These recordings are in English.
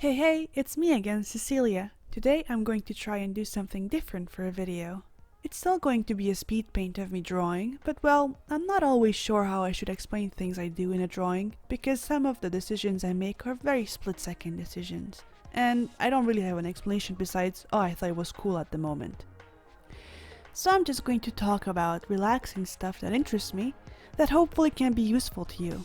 Hey, it's me again, Cecilia. Today I'm going to try and do something different for a video. It's still going to be a speed paint of me drawing, but well, I'm not always sure how I should explain things I do in a drawing, because some of the decisions I make are very split-second decisions. And I don't really have an explanation besides, oh, I thought it was cool at the moment. So I'm just going to talk about relaxing stuff that interests me, that hopefully can be useful to you.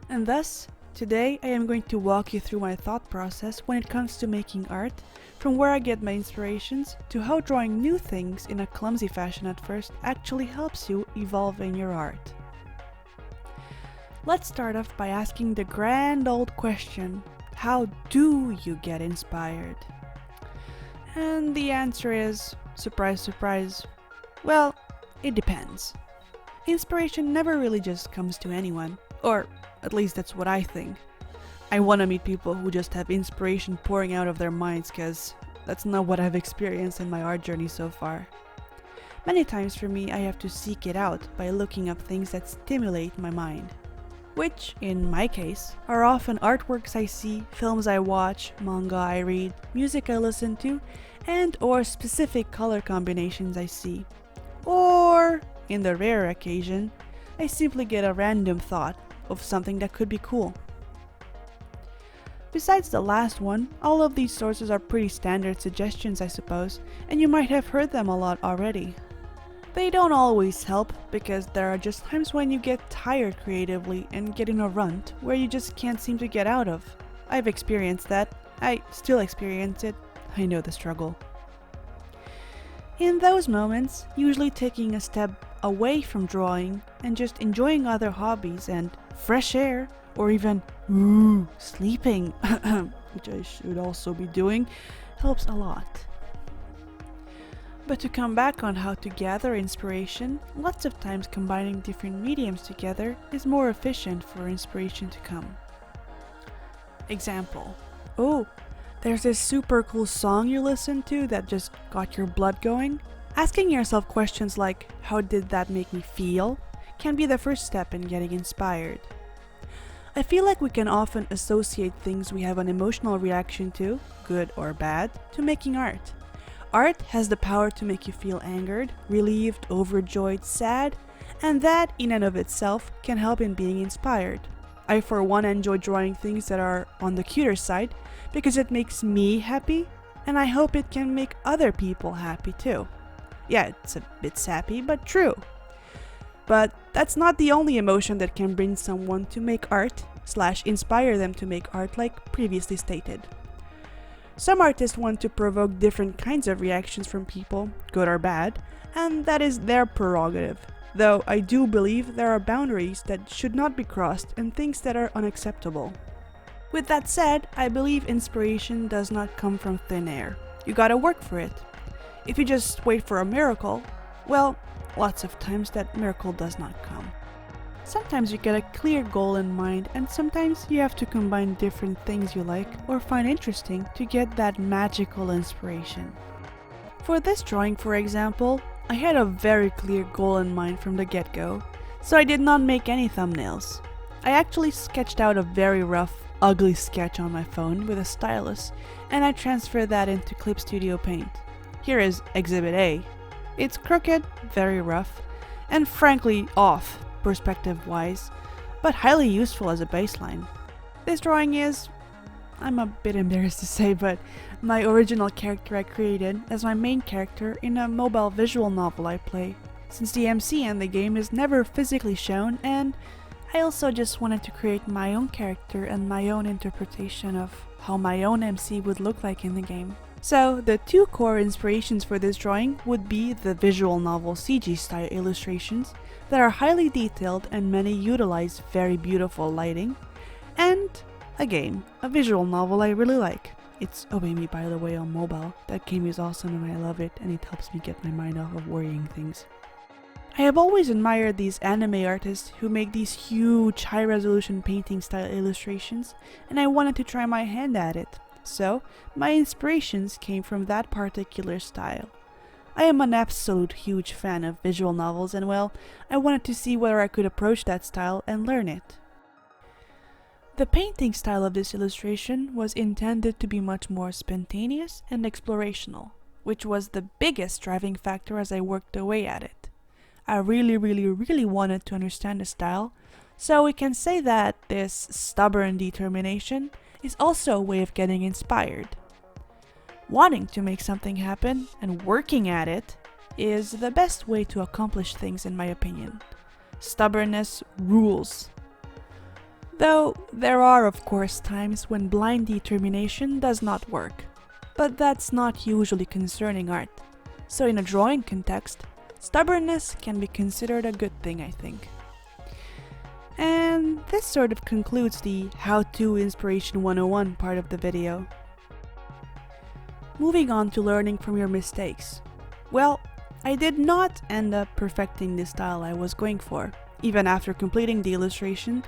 And thus, today I am going to walk you through my thought process when it comes to making art, from where I get my inspirations to how drawing new things in a clumsy fashion at first actually helps you evolve in your art. Let's start off by asking the grand old question, how do you get inspired? And the answer is, surprise, surprise, well, it depends. Inspiration never really just comes to anyone, or at least that's what I think. I want to meet people who just have inspiration pouring out of their minds, cause that's not what I've experienced in my art journey so far. Many times for me I have to seek it out by looking up things that stimulate my mind. Which, in my case, are often artworks I see, films I watch, manga I read, music I listen to, and or specific color combinations I see. Or, in the rare occasion, I simply get a random thought of something that could be cool. Besides the last one, all of these sources are pretty standard suggestions, I suppose, and you might have heard them a lot already. They don't always help, because there are just times when you get tired creatively and get in a rut where you just can't seem to get out of. I've experienced that. I still experience it. I know the struggle. In those moments, usually taking a step away from drawing and just enjoying other hobbies and fresh air, or even sleeping, which I should also be doing, helps a lot. But to come back on how to gather inspiration, lots of times combining different mediums together is more efficient for inspiration to come. Example. Oh, there's this super cool song you listen to that just got your blood going? Asking yourself questions like, how did that make me feel? Can be the first step in getting inspired. I feel like we can often associate things we have an emotional reaction to, good or bad, to making art. Art has the power to make you feel angered, relieved, overjoyed, sad, and that in and of itself can help in being inspired. I for one enjoy drawing things that are on the cuter side because it makes me happy, and I hope it can make other people happy too. Yeah, it's a bit sappy, but true. But that's not the only emotion that can bring someone to make art / inspire them to make art, like previously stated. Some artists want to provoke different kinds of reactions from people, good or bad, and that is their prerogative. Though I do believe there are boundaries that should not be crossed and things that are unacceptable. With that said, I believe inspiration does not come from thin air. You gotta work for it. If you just wait for a miracle, well, lots of times that miracle does not come. Sometimes you get a clear goal in mind, and sometimes you have to combine different things you like or find interesting to get that magical inspiration. For this drawing, for example, I had a very clear goal in mind from the get-go, so I did not make any thumbnails. I actually sketched out a very rough, ugly sketch on my phone with a stylus, and I transferred that into Clip Studio Paint. Here is Exhibit A. It's crooked, very rough, and frankly off, perspective-wise, but highly useful as a baseline. This drawing is, I'm a bit embarrassed to say, but my original character I created as my main character in a mobile visual novel I play, since the MC in the game is never physically shown, and I also just wanted to create my own character and my own interpretation of how my own MC would look like in the game. So, the two core inspirations for this drawing would be the visual novel CG style illustrations that are highly detailed and many utilize very beautiful lighting, and a game, a visual novel I really like. It's Obey Me, by the way, on mobile. That game is awesome and I love it, and it helps me get my mind off of worrying things. I have always admired these anime artists who make these huge high-resolution painting style illustrations, and I wanted to try my hand at it. So, my inspirations came from that particular style. I am an absolute huge fan of visual novels, and well, I wanted to see whether I could approach that style and learn it. The painting style of this illustration was intended to be much more spontaneous and explorational, which was the biggest driving factor as I worked away at it. I really wanted to understand the style, so we can say that this stubborn determination is also a way of getting inspired. Wanting to make something happen and working at it is the best way to accomplish things, in my opinion. Stubbornness rules. Though there are of course times when blind determination does not work, but that's not usually concerning art. So in a drawing context, stubbornness can be considered a good thing, I think. And this sort of concludes the How to Inspiration 101 part of the video. Moving on to learning from your mistakes. Well, I did not end up perfecting the style I was going for. Even after completing the illustration,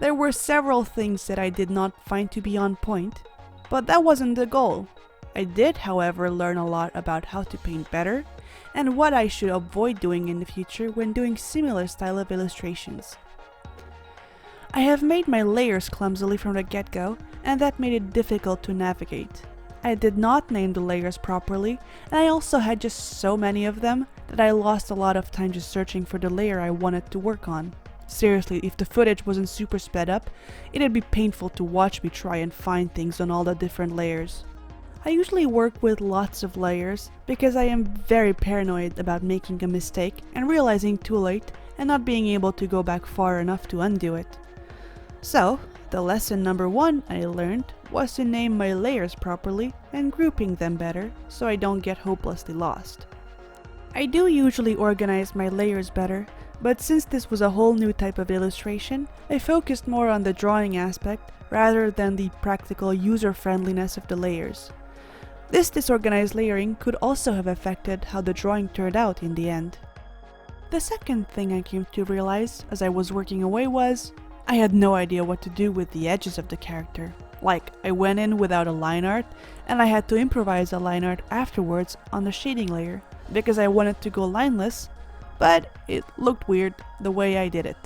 there were several things that I did not find to be on point, but that wasn't the goal. I did, however, learn a lot about how to paint better and what I should avoid doing in the future when doing similar style of illustrations. I have made my layers clumsily from the get-go, and that made it difficult to navigate. I did not name the layers properly, and I also had just so many of them that I lost a lot of time just searching for the layer I wanted to work on. Seriously, if the footage wasn't super sped up, it'd be painful to watch me try and find things on all the different layers. I usually work with lots of layers because I am very paranoid about making a mistake and realizing too late and not being able to go back far enough to undo it. So, the lesson number 1 I learned was to name my layers properly and grouping them better so I don't get hopelessly lost. I do usually organize my layers better, but since this was a whole new type of illustration, I focused more on the drawing aspect rather than the practical user-friendliness of the layers. This disorganized layering could also have affected how the drawing turned out in the end. The second thing I came to realize as I was working away was, I had no idea what to do with the edges of the character. Like, I went in without a line art, and I had to improvise a line art afterwards on the shading layer, because I wanted to go lineless, but it looked weird the way I did it.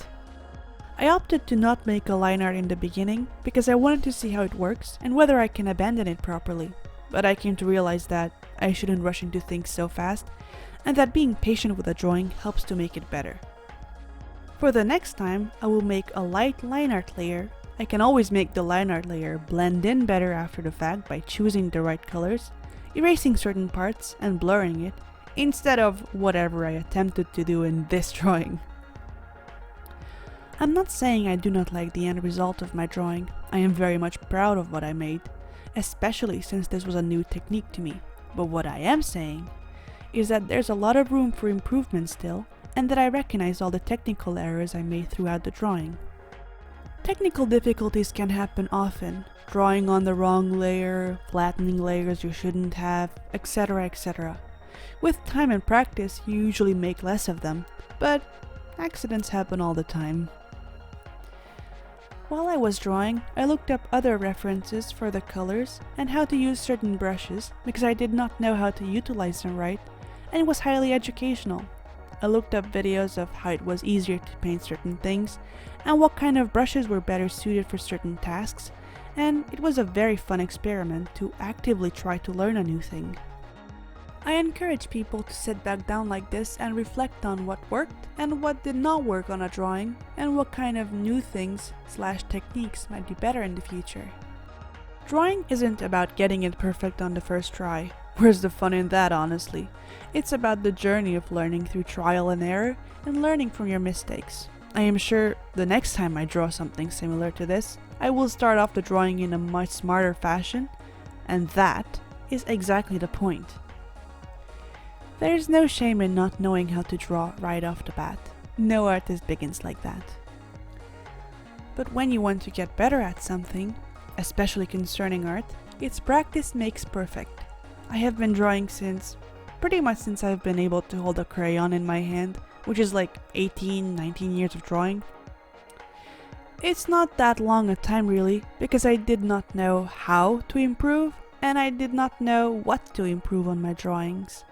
I opted to not make a line art in the beginning, because I wanted to see how it works and whether I can abandon it properly. But I came to realize that I shouldn't rush into things so fast, and that being patient with a drawing helps to make it better. For the next time, I will make a light line art layer. I can always make the line art layer blend in better after the fact by choosing the right colors, erasing certain parts and blurring it, instead of whatever I attempted to do in this drawing. I'm not saying I do not like the end result of my drawing. I am very much proud of what I made, especially since this was a new technique to me. But what I am saying is that there's a lot of room for improvement still, and that I recognize all the technical errors I made throughout the drawing. Technical difficulties can happen often, drawing on the wrong layer, flattening layers you shouldn't have, etc, etc. With time and practice, you usually make less of them, but accidents happen all the time. While I was drawing, I looked up other references for the colors and how to use certain brushes because I did not know how to utilize them right, and it was highly educational. I looked up videos of how it was easier to paint certain things and what kind of brushes were better suited for certain tasks, and it was a very fun experiment to actively try to learn a new thing. I encourage people to sit back down like this and reflect on what worked and what did not work on a drawing, and what kind of new things / techniques might be better in the future. Drawing isn't about getting it perfect on the first try. Where's the fun in that, honestly? It's about the journey of learning through trial and error and learning from your mistakes. I am sure the next time I draw something similar to this, I will start off the drawing in a much smarter fashion, and that is exactly the point. There's no shame in not knowing how to draw right off the bat. No artist begins like that. But when you want to get better at something, especially concerning art, it's practice makes perfect. I have been drawing pretty much since I've been able to hold a crayon in my hand, which is like 19 years of drawing. It's not that long a time really, because I did not know how to improve, and I did not know what to improve on my drawings.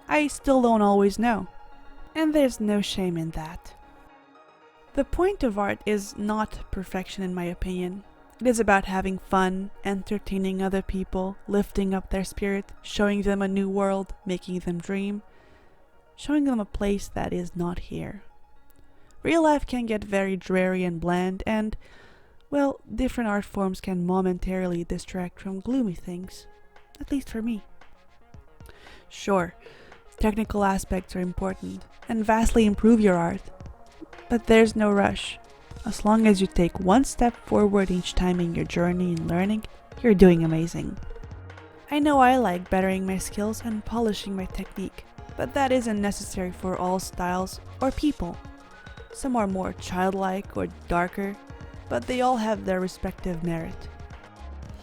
I still don't always know, and there's no shame in that. The point of art is not perfection in my opinion. It is about having fun, entertaining other people, lifting up their spirit, showing them a new world, making them dream, showing them a place that is not here. Real life can get very dreary and bland, and, well, different art forms can momentarily distract from gloomy things. At least for me. Sure, technical aspects are important and vastly improve your art, but there's no rush. As long as you take one step forward each time in your journey in learning, you're doing amazing. I know I like bettering my skills and polishing my technique, but that isn't necessary for all styles or people. Some are more childlike or darker, but they all have their respective merit.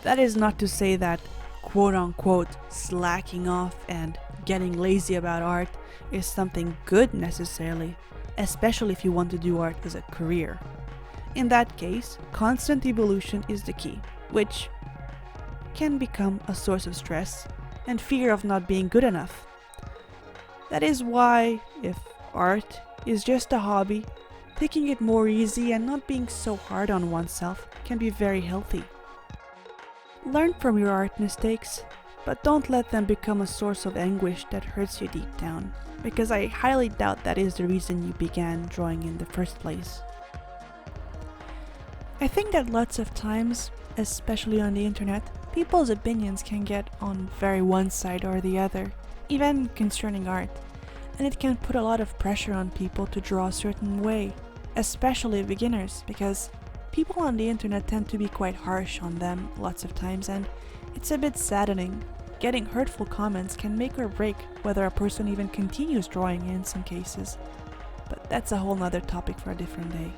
That is not to say that quote-unquote slacking off and getting lazy about art is something good necessarily, especially if you want to do art as a career. In that case, constant evolution is the key, which can become a source of stress and fear of not being good enough. That is why, if art is just a hobby, taking it more easy and not being so hard on oneself can be very healthy. Learn from your art mistakes, but don't let them become a source of anguish that hurts you deep down, because I highly doubt that is the reason you began drawing in the first place. I think that lots of times, especially on the internet, people's opinions can get on very one side or the other, even concerning art, and it can put a lot of pressure on people to draw a certain way, especially beginners, because people on the internet tend to be quite harsh on them lots of times, and it's a bit saddening. Getting hurtful comments can make or break whether a person even continues drawing in some cases, but that's a whole nother topic for a different day.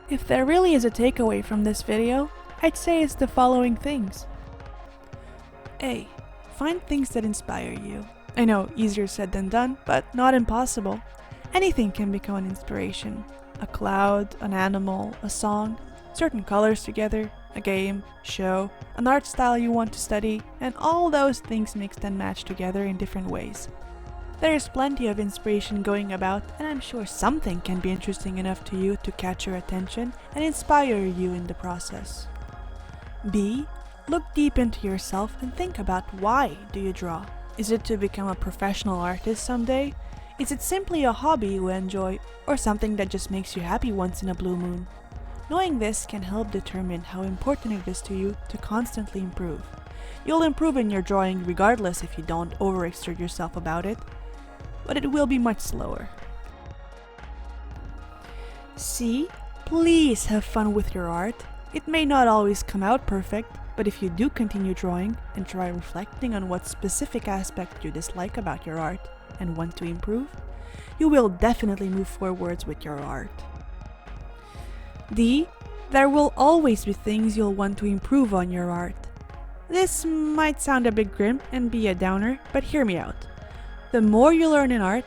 If there really is a takeaway from this video, I'd say it's the following things. A. Find things that inspire you. I know, easier said than done, but not impossible. Anything can become an inspiration. A cloud, an animal, a song, certain colors together, a game, show, an art style you want to study, and all those things mixed and matched together in different ways. There is plenty of inspiration going about, and I'm sure something can be interesting enough to you to catch your attention and inspire you in the process. B. Look deep into yourself and think about why do you draw? Is it to become a professional artist someday? Is it simply a hobby you enjoy, or something that just makes you happy once in a blue moon? Knowing this can help determine how important it is to you to constantly improve. You'll improve in your drawing regardless if you don't overexert yourself about it, but it will be much slower. C. Please have fun with your art. It may not always come out perfect, but if you do continue drawing and try reflecting on what specific aspect you dislike about your art and want to improve, you will definitely move forwards with your art. D. There will always be things you'll want to improve on your art. This might sound a bit grim and be a downer, but hear me out. The more you learn in art,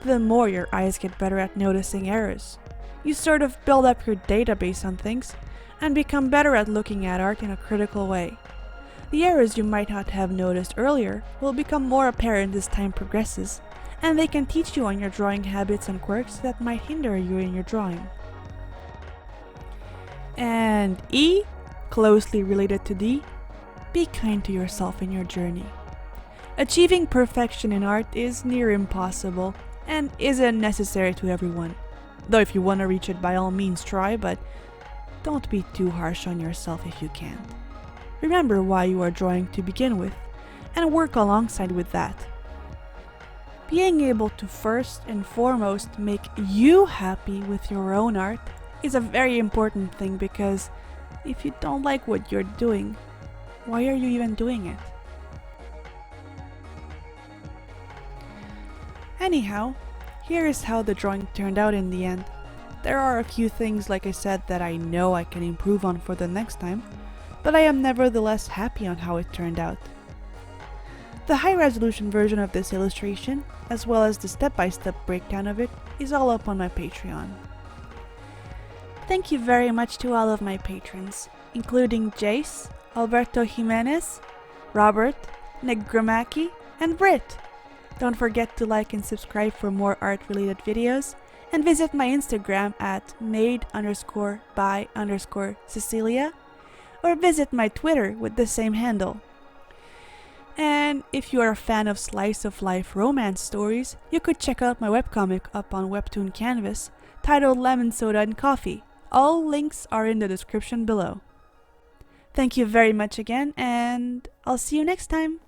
the more your eyes get better at noticing errors. You sort of build up your database on things and become better at looking at art in a critical way. The errors you might not have noticed earlier will become more apparent as time progresses, and they can teach you on your drawing habits and quirks that might hinder you in your drawing. And E, closely related to D, be kind to yourself in your journey. Achieving perfection in art is near impossible and isn't necessary to everyone. Though if you want to reach it, by all means try, but don't be too harsh on yourself if you can't. Remember why you are drawing to begin with, and work alongside with that. Being able to first and foremost make you happy with your own art is a very important thing, because if you don't like what you're doing, why are you even doing it? Anyhow, here is how the drawing turned out in the end. There are a few things, like I said, that I know I can improve on for the next time, but I am nevertheless happy on how it turned out. The high-resolution version of this illustration, as well as the step-by-step breakdown of it, is all up on my Patreon. Thank you very much to all of my patrons, including Jace, Alberto Jimenez, Robert, Nick Gramacki, and Britt. Don't forget to like and subscribe for more art-related videos, And visit my Instagram at made_by_Cecilia, or visit my Twitter with the same handle. And if you are a fan of slice of life romance stories, you could check out my webcomic up on Webtoon Canvas titled Lemon Soda and Coffee. All links are in the description below. Thank you very much again, and I'll see you next time.